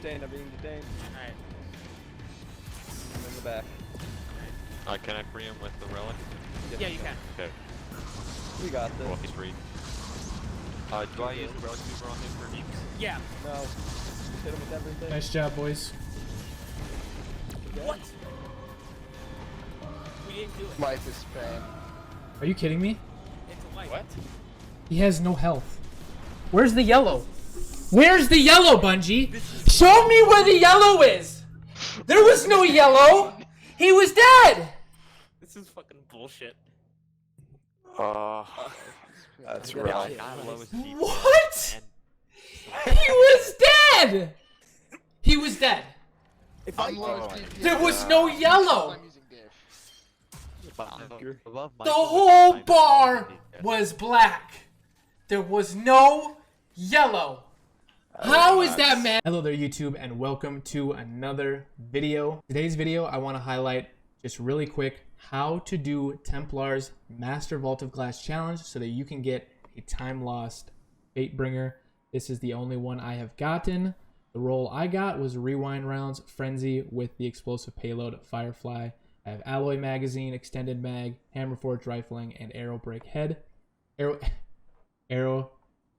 detained. I'm being detained. Alright. I'm in the back. Can I free him with the relic? Yes, Yeah, you can. Okay. We got this. Well, he's free. Do I use the relic super on him for needs? Yeah. No. Just hit him with everything. Nice job, boys. Okay. What? We didn't do it. Life is spam. Are you kidding me? It's a light. What? He has no health. Where's the yellow? Where's the yellow, Bungie? Show me where the yellow is! There was no yellow! He was dead! This is fucking bullshit. That's Yeah, rough. shit. What? He was dead! He was dead. If I I'm lowest DPS. There was no yellow! I'm using diff. The whole bar was black. There was no yellow. How is that, man? Hello there, YouTube, and welcome to another video. Today's video, I want to highlight just really quick how to do Templar's Master Vault of Glass challenge so that you can get a time-lost Fatebringer. This is the only one I have gotten. The role I got was Rewind Rounds, Frenzy with the explosive payload Firefly. I have Alloy Magazine, Extended Mag, Hammerforged Rifling, and Arrow Break Head. Arrow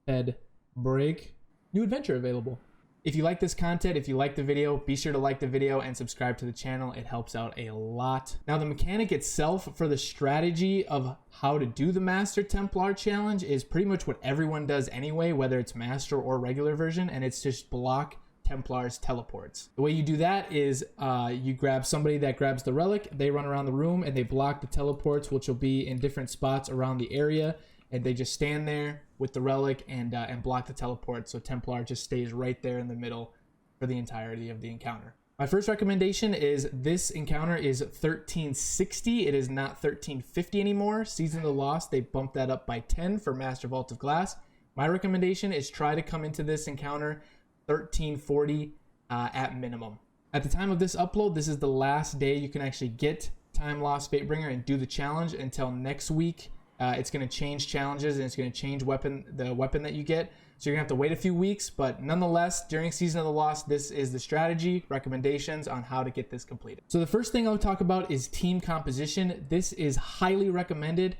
Head Break. New adventure available. If you like this content, if you like the video, be sure to like the video and subscribe to the channel. It helps out a lot. Now, the mechanic itself for the strategy of how to do the Master Templar challenge is pretty much what everyone does anyway, whether it's Master or regular version, and it's just block Templar's teleports. The way you do that is you grab somebody that grabs the relic, they run around the room and they block the teleports, which will be in different spots around the area, and they just stand there with the relic and block the teleport, so Templar just stays right there in the middle for the entirety of the encounter. My first recommendation is this encounter is 1360. It is not 1350 anymore. Season of the Lost, they bumped that up by 10 for Master Vault of Glass. My recommendation is try to come into this encounter 1340 at minimum. At the time of this upload, this is the last day you can actually get Timelost Fatebringer and do the challenge until next week. It's going to change challenges and it's going to change the weapon that you get. So you're going to have to wait a few weeks, but nonetheless, during Season of the Lost, this is the strategy, recommendations on how to get this completed. So the first thing I'll talk about is team composition. This is highly recommended.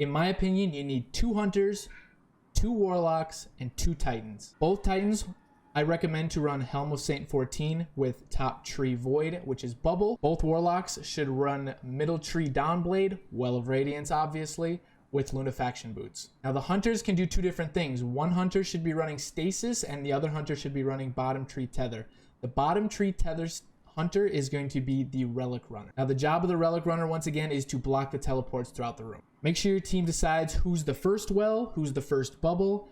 In my opinion, you need 2 Hunters, 2 Warlocks, and 2 Titans. Both Titans, I recommend to run Helm of Saint 14 with top tree Void, which is Bubble. Both Warlocks should run middle tree Downblade, Well of Radiance obviously, with Lunafaction Boots. Now the Hunters can do 2 different things. One Hunter should be running Stasis and the other Hunter should be running Bottom Tree Tether. The Bottom Tree Tether Hunter is going to be the Relic Runner. Now the job of the Relic Runner once again is to block the teleports throughout the room. Make sure your team decides who's the first well, who's the first bubble,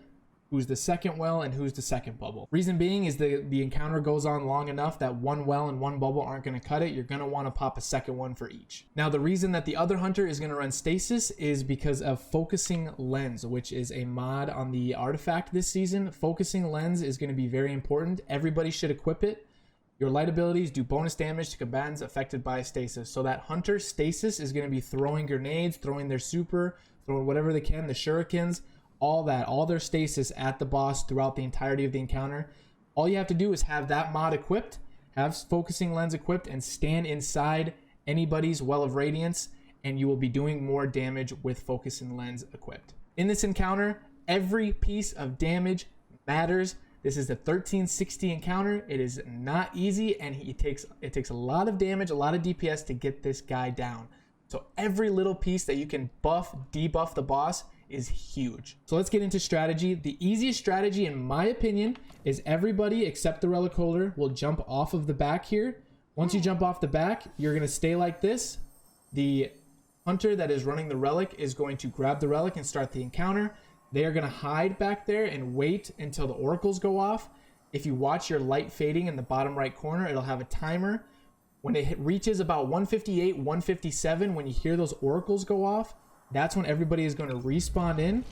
who's the second well, and who's the second bubble. Reason being is the encounter goes on long enough that 1 well and 1 bubble aren't going to cut it. You're going to want to pop a second one for each. Now, the reason that the other Hunter is going to run Stasis is because of Focusing Lens, which is a mod on the artifact this season. Focusing Lens is going to be very important. Everybody should equip it. Your light abilities do bonus damage to combatants affected by Stasis. So that Hunter Stasis is going to be throwing grenades, throwing their super, throwing whatever they can, the shurikens, all that, all their stasis at the boss throughout the entirety of the encounter. All you have to do is have that mod equipped, have Focusing Lens equipped, and stand inside anybody's Well of Radiance, and you will be doing more damage with Focusing Lens equipped. In this encounter, every piece of damage matters. This is the 1360 encounter. It is not easy, and it takes a lot of damage, a lot of DPS to get this guy down. So every little piece that you can buff, debuff the boss is huge. So let's get into strategy. The easiest strategy, in my opinion, is everybody except the Relic Holder will jump off of the back here. Once you jump off the back, you're going to stay like this. The Hunter that is running the Relic is going to grab the Relic and start the encounter. They are going to hide back there and wait until the oracles go off. If you watch your light fading in the bottom right corner, it'll have a timer. When it reaches about 158, 157, when you hear those oracles go off, that's when everybody is going to respawn in.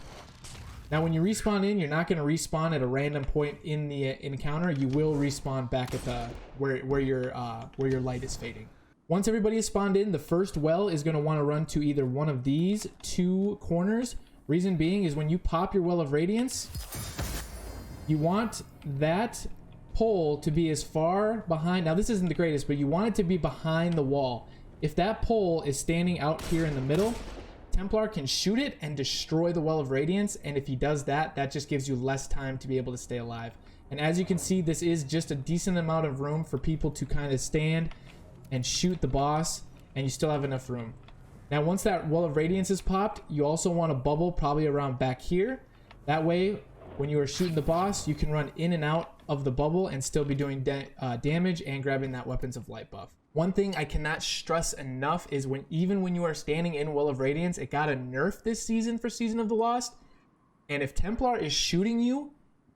Now, when you respawn in, you're not going to respawn at a random point in the encounter. You will respawn back at the where your light is fading. Once everybody is spawned in, the first well is going to want to run to either one of these 2 corners. Reason being is when you pop your Well of Radiance, you want that pole to be as far behind. Now this isn't the greatest, but you want it to be behind the wall. If that pole is standing out here in the middle, Templar can shoot it and destroy the Well of Radiance. And if he does that, that just gives you less time to be able to stay alive. And as you can see, this is just a decent amount of room for people to kind of stand and shoot the boss, and you still have enough room. Now, once that Well of Radiance is popped, you also want a bubble probably around back here. That way, when you are shooting the boss, you can run in and out of the bubble and still be doing damage and grabbing that Weapons of Light buff. One thing I cannot stress enough is even when you are standing in Well of Radiance, it got a nerf this season for Season of the Lost. And if Templar is shooting you,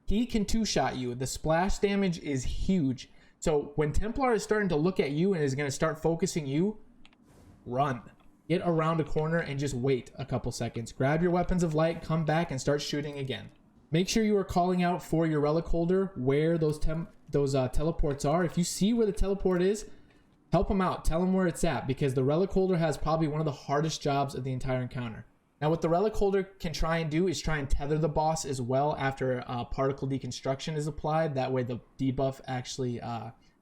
he can two-shot you. The splash damage is huge. So when Templar is starting to look at you and is going to start focusing you, run. Get around a corner and just wait a couple seconds. Grab your Weapons of Light, come back, and start shooting again. Make sure you are calling out for your relic holder where those teleports are. If you see where the teleport is, help him out. Tell him where it's at, because the relic holder has probably one of the hardest jobs of the entire encounter. Now, what the relic holder can try and do is try and tether the boss as well after particle deconstruction is applied. That way the debuff actually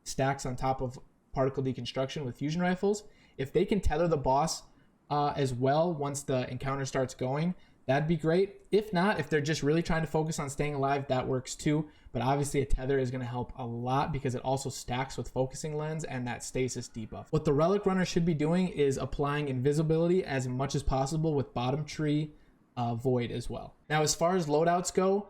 stacks on top of particle deconstruction with fusion rifles. If they can tether the boss as well once the encounter starts going, that'd be great. If not, if they're just really trying to focus on staying alive, that works too. But obviously a tether is going to help a lot because it also stacks with focusing lens and that stasis debuff. What the relic runner should be doing is applying invisibility as much as possible with bottom tree void as well. Now, as far as loadouts go,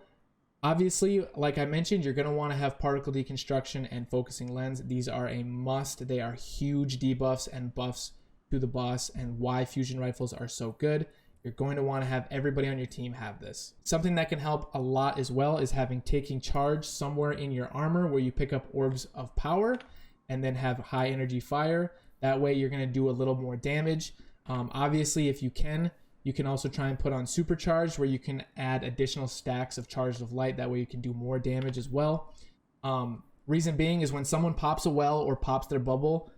obviously, like I mentioned, you're going to want to have particle deconstruction and focusing lens. These are a must. They are huge debuffs and buffs to the boss, and why fusion rifles are so good. You're going to want to have everybody on your team have this. Something that can help a lot as well is having taking charge somewhere in your armor where you pick up orbs of power and then have high energy fire. That way you're going to do a little more damage. Obviously, if you can also try and put on supercharged where you can add additional stacks of charged of light. That way you can do more damage as well. Reason being is when someone pops a well or pops their bubble,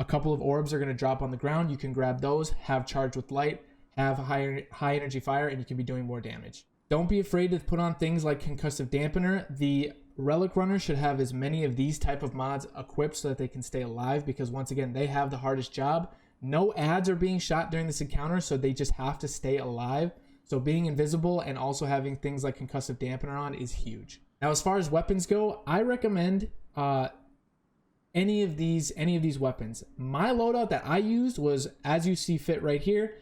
a couple of orbs are going to drop on the ground. You can grab those, have charged with light, have high energy fire, and you can be doing more damage. Don't be afraid to put on things like concussive dampener. The relic runner should have as many of these type of mods equipped so that they can stay alive, because once again, they have the hardest job. No ads are being shot during this encounter, so they just have to stay alive. So being invisible and also having things like concussive dampener on is huge. Now, as far as weapons go, I recommend any of these weapons. My loadout that I used was as you see fit right here.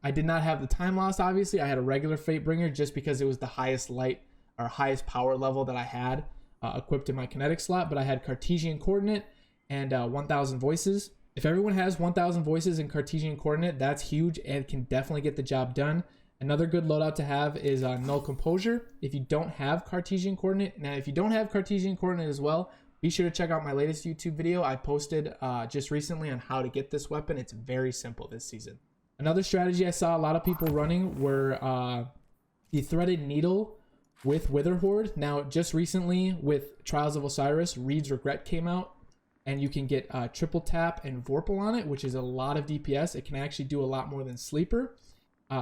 I did not have the Timelost, obviously. I had a regular FATEBRINGER just because it was the highest light or highest power level that I had equipped in my kinetic slot, but I had Cartesian coordinate and 1000 voices. If everyone has 1000 voices in Cartesian coordinate, that's huge and can definitely get the job done. Another good loadout to have is Null Composure if you don't have Cartesian coordinate. Now, if you don't have Cartesian coordinate as well, be sure to check out my latest YouTube video I posted just recently on how to get this weapon. It's very simple this season. Another strategy I saw a lot of people running were the Threaded Needle with Wither Horde. Now, just recently with Trials of Osiris, Reed's Regret came out, and you can get triple tap and Vorpal on it, which is a lot of DPS. It can actually do a lot more than Sleeper.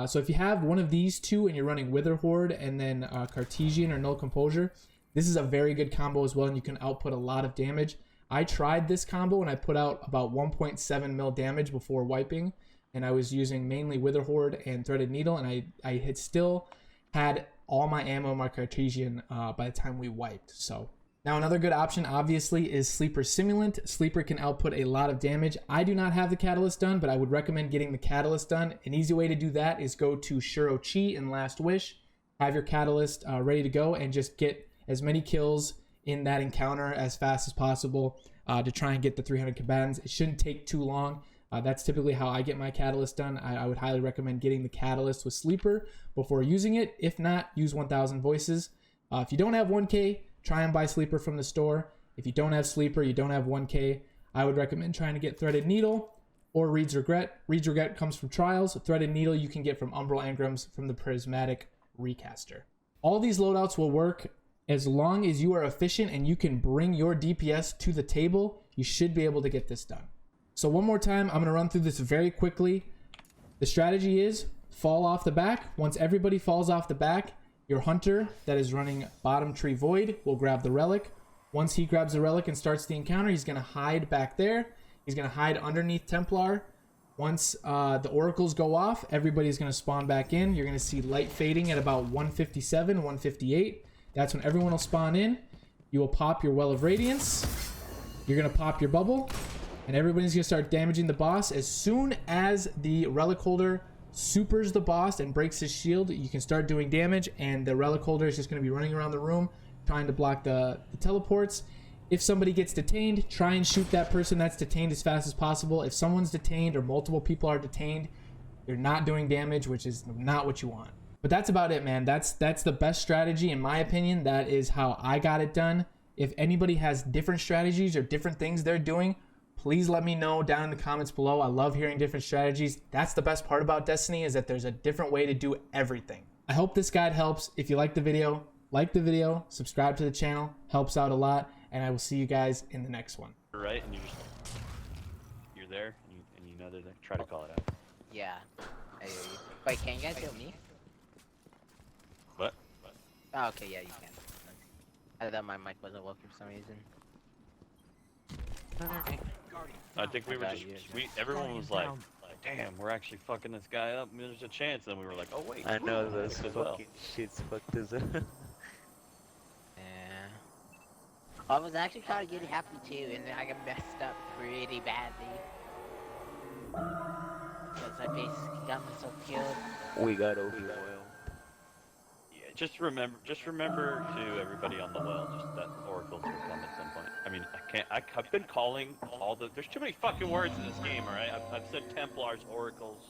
So if you have one of these two and you're running Wither Horde and then Cartesian or Null Composure, this is a very good combo as well, and you can output a lot of damage. I tried this combo and I put out about 1.7 mil damage before wiping, and I was using mainly Wither Horde and Threaded Needle, and I had still had all my ammo in my Cartesian by the time we wiped. So now another good option obviously is Sleeper Simulant. Sleeper can output a lot of damage. I do not have the Catalyst done, but I would recommend getting the Catalyst done. An easy way to do that is go to Shuro Chi in Last Wish, have your Catalyst ready to go, and just get as many kills in that encounter as fast as possible to try and get the 300 combatants. It shouldn't take too long. That's typically how I get my Catalyst done. I would highly recommend getting the Catalyst with Sleeper before using it. If not, use 1000 voices. If you don't have 1K, try and buy Sleeper from the store. If you don't have Sleeper, you don't have 1K, I would recommend trying to get Threaded Needle or Reed's Regret. Reed's Regret comes from Trials. Threaded Needle you can get from Umbral Engrams from the Prismatic Recaster. All these loadouts will work as long as you are efficient and you can bring your DPS to the table. You should be able to get this done. So one more time, I'm going to run through this very quickly. The strategy is fall off the back. Once everybody falls off the back, your hunter that is running bottom tree void will grab the relic. Once he grabs the relic and starts the encounter, he's going to hide back there. He's going to hide underneath Templar. Once the oracles go off, everybody's going to spawn back in. You're going to see light fading at about 157, 158. That's when everyone will spawn in. You will pop your Well of Radiance. You're going to pop your bubble. And everybody's going to start damaging the boss. As soon as the relic holder supers the boss and breaks his shield, you can start doing damage. And the relic holder is just going to be running around the room trying to block the teleports. If somebody gets detained, try and shoot that person that's detained as fast as possible. If someone's detained or multiple people are detained, you're not doing damage, which is not what you want. But that's about it, man. That's the best strategy, in my opinion. That is how I got it done. If anybody has different strategies or different things they're doing, please let me know down in the comments below. I love hearing different strategies. That's the best part about Destiny, is that there's a different way to do everything. I hope this guide helps. If you like the video, subscribe to the channel. Helps out a lot. And I will see you guys in the next one. Right, and you're there, and you know they're there. Try to call it out. Yeah. I hear you. Wait, can you guys hear me? What? Oh, okay, yeah, you can. I thought my mic wasn't working for some reason. I think we were just, everyone was like, damn, we're actually fucking this guy up. There's a chance. And we were like, oh wait. I know this as fucking well. shit's fucked as a. I was actually kind of getting happy too, and then I got messed up pretty badly. Because I basically got myself killed. We got overwhelmed. Yeah, just remember to everybody on the well, just that oracles will come at some point. I mean, I've been calling all the, there's too many fucking words in this game, alright? I've said Templars, oracles,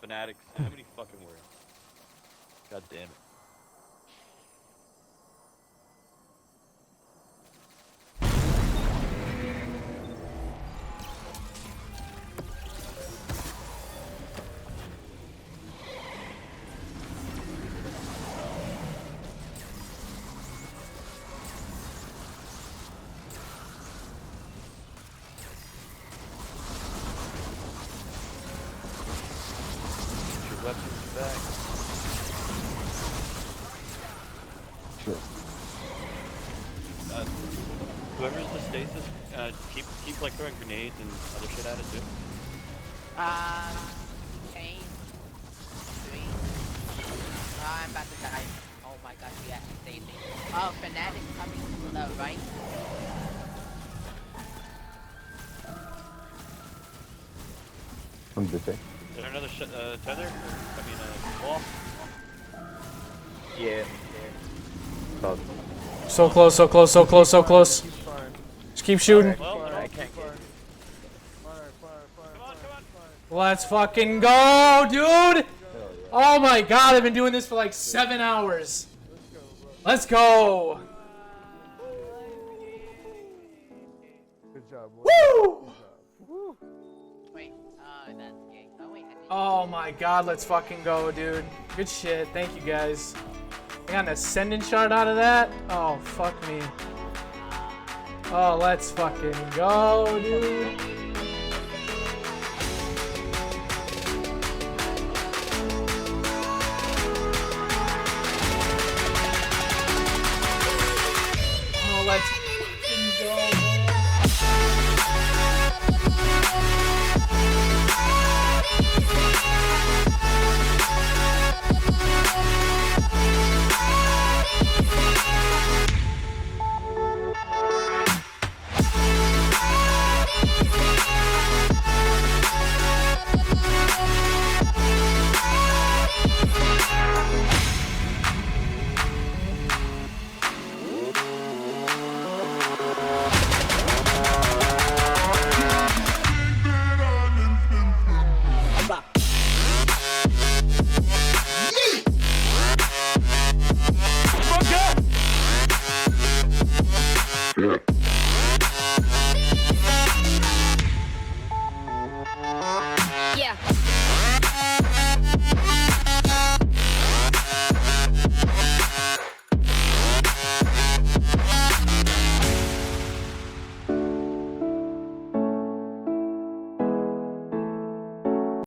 fanatics, too many fucking words. God damn it. Weapons back. Sure. Whoever's the stasis, keep like throwing grenades and other shit at it too. Chain. 3. I'm about to die. Oh my god, you actually saved me. Oh, fanatic coming to the right. From the thing. Is there another tether? I mean, wall? Yeah. About So close, so close, so close, so close. Just keep shooting. Well, I can't get it. come on. Let's fucking go, dude! Oh my god, I've been doing this for like 7 hours. Let's go! Good job, boy. Woo! Wait, that's gay. Oh wait, I did. Oh my god, let's fucking go, dude. Good shit. Thank you guys. I got an ascendant shard out of that? Oh, fuck me. Oh, let's fucking go, dude. Oh, let's fucking go. Yeah.